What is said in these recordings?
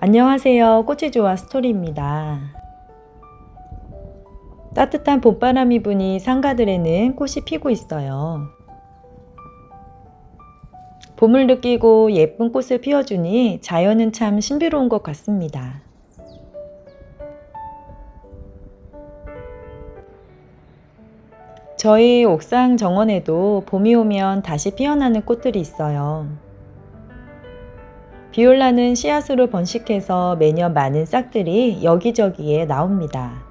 안녕하세요. 꽃이 좋아 스토리입니다. 따뜻한 봄바람이 부니 상가들에는 꽃이 피고 있어요. 봄을 느끼고 예쁜 꽃을 피워주니 자연은 참 신비로운 것 같습니다. 저희 옥상 정원에도 봄이 오면 다시 피어나는 꽃들이 있어요. 비올라는 씨앗으로 번식해서 매년 많은 싹들이 여기저기에 나옵니다.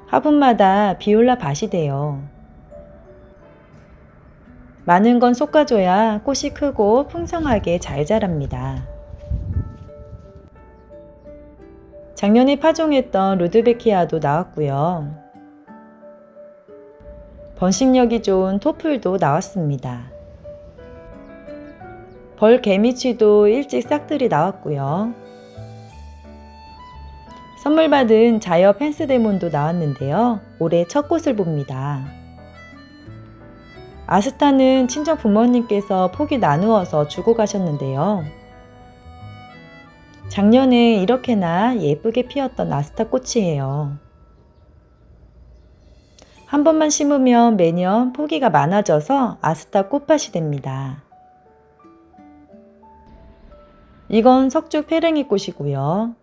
화분마다 비올라 밭이 돼요. 많은 건 솎아줘야 꽃이 크고 풍성하게 잘 자랍니다. 작년에 파종했던 루드베키아도 나왔고요. 번식력이 좋은 토플도 나왔습니다. 벌개미취도 일찍 싹들이 나왔고요. 선물 받은 자이어 펜스데몬도 나왔는데요. 올해 첫 꽃을 봅니다. 아스타는 친정 부모님께서 포기 나누어서 주고 가셨는데요. 작년에 이렇게나 예쁘게 피었던 아스타 꽃이에요. 한 번만 심으면 매년 포기가 많아져서 아스타 꽃밭이 됩니다. 이건 석죽 페랭이 꽃이고요.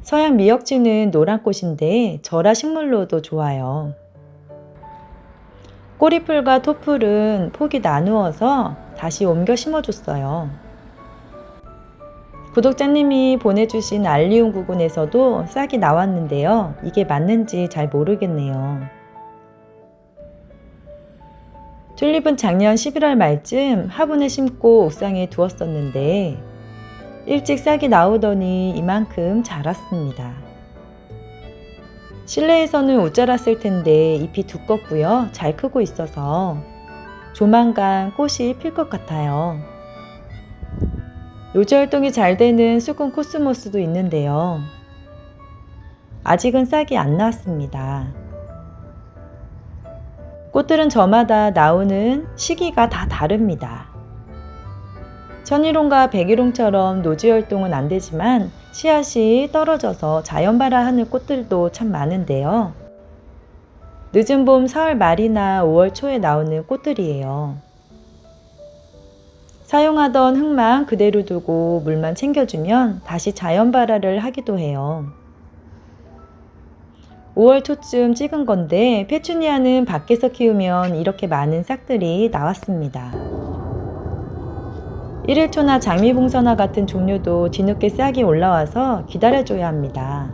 서양 미역지는 노란 꽃인데 절화 식물로도 좋아요. 꼬리풀과 토풀은 포기 나누어서 다시 옮겨 심어줬어요. 구독자님이 보내주신 알리움 구근에서도 싹이 나왔는데요. 이게 맞는지 잘 모르겠네요. 튤립은 작년 11월 말쯤 화분에 심고 옥상에 두었었는데 일찍 싹이 나오더니 이만큼 자랐습니다. 실내에서는 못 자랐을 텐데 잎이 두껍고요. 잘 크고 있어서 조만간 꽃이 필 것 같아요. 노지 활동이 잘 되는 수군 코스모스도 있는데요. 아직은 싹이 안 나왔습니다. 꽃들은 저마다 나오는 시기가 다 다릅니다. 천일홍과 백일홍처럼 노지 활동은 안 되지만 씨앗이 떨어져서 자연발화하는 꽃들도 참 많은데요. 늦은 봄 4월 말이나 5월 초에 나오는 꽃들이에요. 사용하던 흙만 그대로 두고 물만 챙겨주면 다시 자연발화를 하기도 해요. 5월 초쯤 찍은 건데 페추니아는 밖에서 키우면 이렇게 많은 싹들이 나왔습니다. 1일초나 장미봉선화 같은 종류도 뒤늦게 싹이 올라와서 기다려줘야 합니다.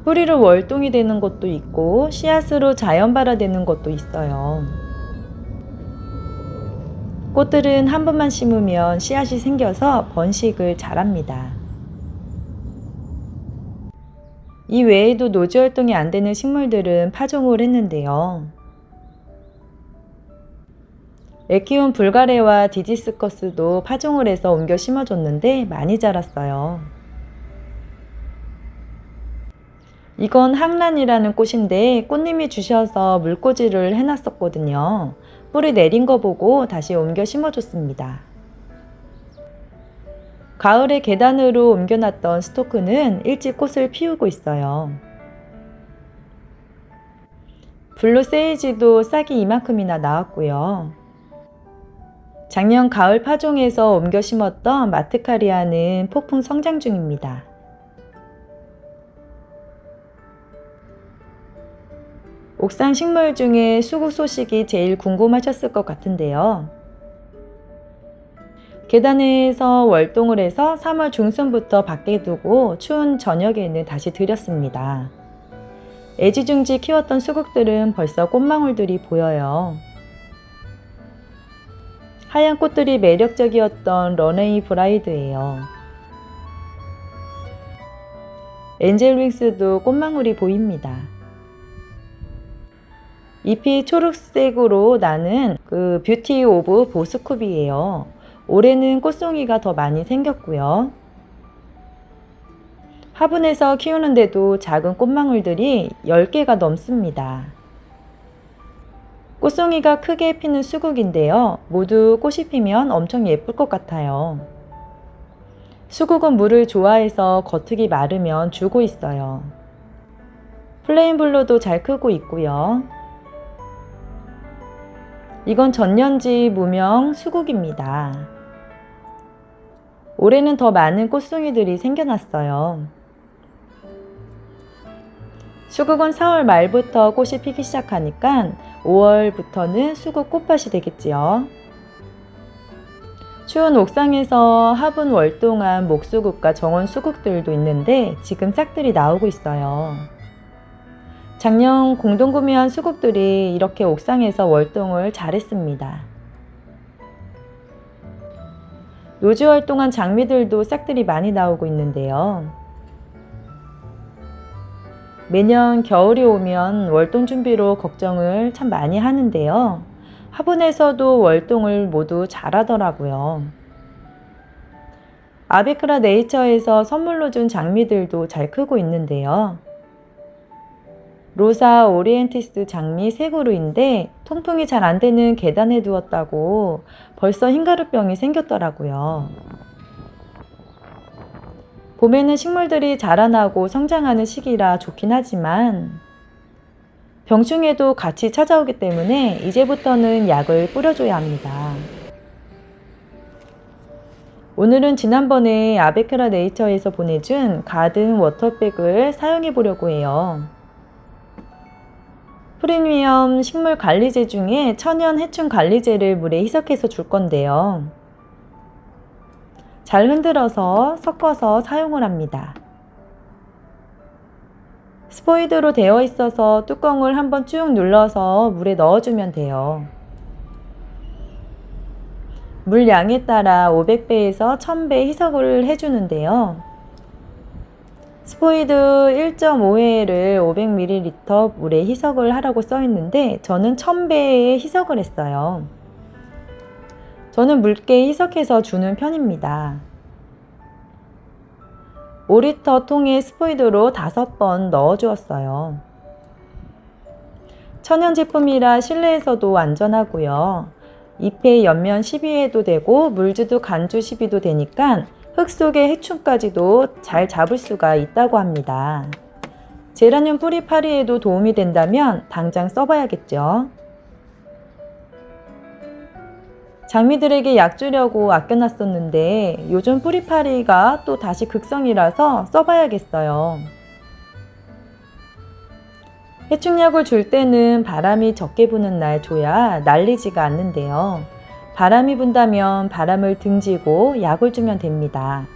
뿌리로 월동이 되는 것도 있고 씨앗으로 자연발화되는 것도 있어요. 꽃들은 한 번만 심으면 씨앗이 생겨서 번식을 잘합니다. 이 외에도 노지 활동이 안 되는 식물들은 파종을 했는데요. 레키온 불가레와 디디스커스도 파종을 해서 옮겨 심어줬는데 많이 자랐어요. 이건 항란이라는 꽃인데 꽃님이 주셔서 물꽂이를 해놨었거든요. 뿌리 내린 거 보고 다시 옮겨 심어줬습니다. 가을에 계단으로 옮겨놨던 스토크는 일찍 꽃을 피우고 있어요. 블루 세이지도 싹이 이만큼이나 나왔고요. 작년 가을 파종해서 옮겨 심었던 마트카리아는 폭풍 성장 중입니다. 옥상 식물 중에 수국 소식이 제일 궁금하셨을 것 같은데요. 계단에서 월동을 해서 3월 중순부터 밖에 두고 추운 저녁에는 다시 들였습니다. 애지중지 키웠던 수국들은 벌써 꽃망울들이 보여요. 하얀 꽃들이 매력적이었던 런웨이 브라이드예요. 엔젤윙스도 꽃망울이 보입니다. 잎이 초록색으로 나는 뷰티 오브 보스쿱이에요. 올해는 꽃송이가 더 많이 생겼고요. 화분에서 키우는데도 작은 꽃망울들이 10개가 넘습니다. 꽃송이가 크게 피는 수국인데요. 모두 꽃이 피면 엄청 예쁠 것 같아요. 수국은 물을 좋아해서 겉흙이 마르면 죽고 있어요. 플레인블루도 잘 크고 있고요. 이건 전년지 무명 수국입니다. 올해는 더 많은 꽃송이들이 생겨났어요. 수국은 4월 말부터 꽃이 피기 시작하니까 5월부터는 수국 꽃밭이 되겠지요. 추운 옥상에서 화분 월동한 목수국과 정원 수국들도 있는데 지금 싹들이 나오고 있어요. 작년 공동구매한 수국들이 이렇게 옥상에서 월동을 잘했습니다. 노지 활동한 장미들도 싹들이 많이 나오고 있는데요. 매년 겨울이 오면 월동 준비로 걱정을 참 많이 하는데요. 화분에서도 월동을 모두 잘하더라고요. 아베크라 네이처에서 선물로 준 장미들도 잘 크고 있는데요. 로사 오리엔티스 장미 3그루인데 통풍이 잘 안 되는 계단에 두었다고 벌써 흰가루병이 생겼더라고요. 봄에는 식물들이 자라나고 성장하는 시기라 좋긴 하지만 병충해도 같이 찾아오기 때문에 이제부터는 약을 뿌려줘야 합니다. 오늘은 지난번에 아베크라 네이처에서 보내준 가든 워터백을 사용해 보려고 해요. 프리미엄 식물 관리제 중에 천연 해충 관리제를 물에 희석해서 줄 건데요. 잘 흔들어서 섞어서 사용을 합니다. 스포이드로 되어 있어서 뚜껑을 한번 쭉 눌러서 물에 넣어주면 돼요. 물 양에 따라 500배에서 1000배 희석을 해주는데요. 스포이드 1.5회를 500ml 물에 희석을 하라고 써 있는데 저는 1000배에 희석을 했어요. 저는 묽게 희석해서 주는 편입니다. 5리터 통에 스포이드로 5번 넣어 주었어요. 천연 제품이라 실내에서도 안전하고요. 잎의 옆면 시비해도 되고 물주도 간주 시비도 되니까 흙 속의 해충까지도 잘 잡을 수가 있다고 합니다. 제라늄 뿌리 파리에도 도움이 된다면 당장 써봐야겠죠. 장미들에게 약 주려고 아껴놨었는데 요즘 뿌리파리가 또 다시 극성이라서 써봐야겠어요. 해충약을 줄 때는 바람이 적게 부는 날 줘야 날리지가 않는데요. 바람이 분다면 바람을 등지고 약을 주면 됩니다.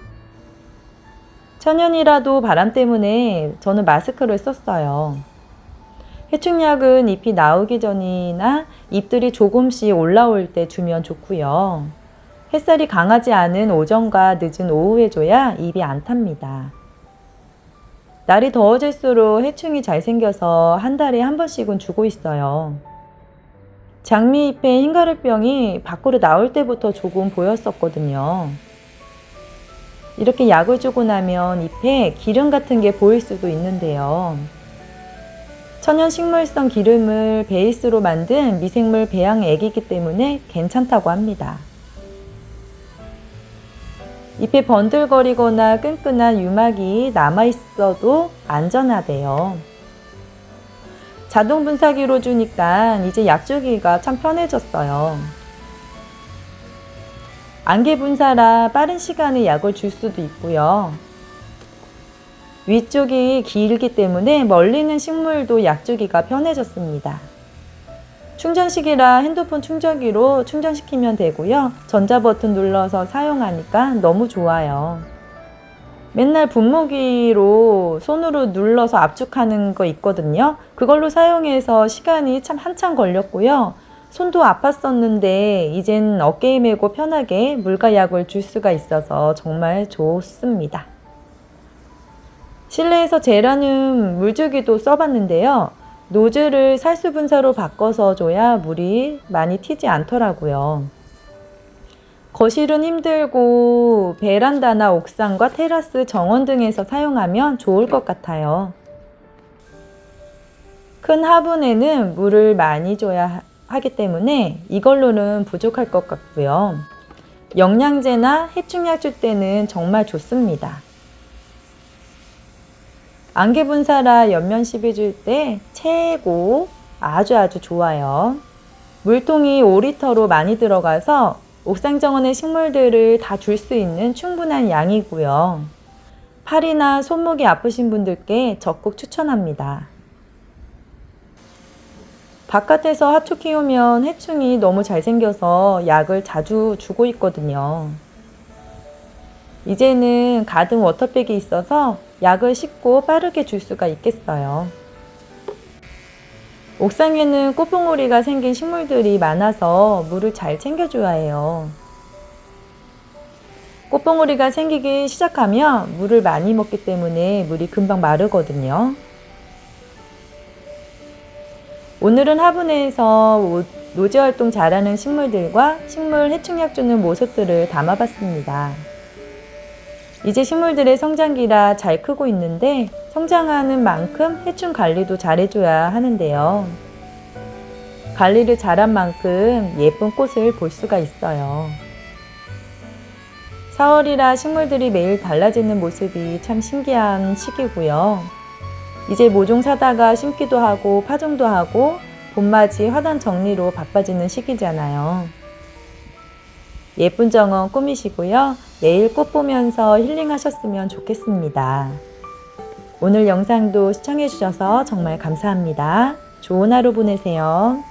천연이라도 바람 때문에 저는 마스크를 썼어요. 해충약은 잎이 나오기 전이나 잎들이 조금씩 올라올 때 주면 좋고요. 햇살이 강하지 않은 오전과 늦은 오후에 줘야 잎이 안 탑니다. 날이 더워질수록 해충이 잘 생겨서 한 달에 한 번씩은 주고 있어요. 장미잎에 흰가루병이 밖으로 나올 때부터 조금 보였었거든요. 이렇게 약을 주고 나면 잎에 기름 같은 게 보일 수도 있는데요. 천연 식물성 기름을 베이스로 만든 미생물 배양액이기 때문에 괜찮다고 합니다. 잎에 번들거리거나 끈끈한 유막이 남아있어도 안전하대요. 자동 분사기로 주니까 이제 약 주기가 참 편해졌어요. 안개 분사라 빠른 시간에 약을 줄 수도 있고요. 위쪽이 길기 때문에 멀리 있는 식물도 약 주기가 편해졌습니다. 충전식이라 핸드폰 충전기로 충전시키면 되고요. 전자버튼 눌러서 사용하니까 너무 좋아요. 맨날 분무기로 손으로 눌러서 압축하는 거 있거든요. 그걸로 사용해서 시간이 참 한참 걸렸고요. 손도 아팠었는데 이젠 어깨에 메고 편하게 물과 약을 줄 수가 있어서 정말 좋습니다. 실내에서 제라늄 물주기도 써봤는데요. 노즐을 살수 분사로 바꿔서 줘야 물이 많이 튀지 않더라고요. 거실은 힘들고 베란다나 옥상과 테라스, 정원 등에서 사용하면 좋을 것 같아요. 큰 화분에는 물을 많이 줘야 하기 때문에 이걸로는 부족할 것 같고요. 영양제나 해충약줄 때는 정말 좋습니다. 안개 분사라 옆면 시비 줄 때 최고, 아주 좋아요. 물통이 5리터로 많이 들어가서 옥상 정원의 식물들을 다 줄 수 있는 충분한 양이고요. 팔이나 손목이 아프신 분들께 적극 추천합니다. 바깥에서 하초 키우면 해충이 너무 잘생겨서 약을 자주 주고 있거든요. 이제는 가든 워터백이 있어서 약을 쉽고 빠르게 줄 수가 있겠어요. 옥상에는 꽃봉오리가 생긴 식물들이 많아서 물을 잘 챙겨줘야 해요. 꽃봉오리가 생기기 시작하면 물을 많이 먹기 때문에 물이 금방 마르거든요. 오늘은 화분에서 노지활동 잘하는 식물들과 식물 해충약 주는 모습들을 담아봤습니다. 이제 식물들의 성장기라 잘 크고 있는데 성장하는 만큼 해충 관리도 잘해줘야 하는데요. 관리를 잘한 만큼 예쁜 꽃을 볼 수가 있어요. 4월이라 식물들이 매일 달라지는 모습이 참 신기한 시기고요. 이제 모종 사다가 심기도 하고 파종도 하고 봄맞이 화단 정리로 바빠지는 시기잖아요. 예쁜 정원 꾸미시고요. 내일 꽃 보면서 힐링하셨으면 좋겠습니다. 오늘 영상도 시청해주셔서 정말 감사합니다. 좋은 하루 보내세요.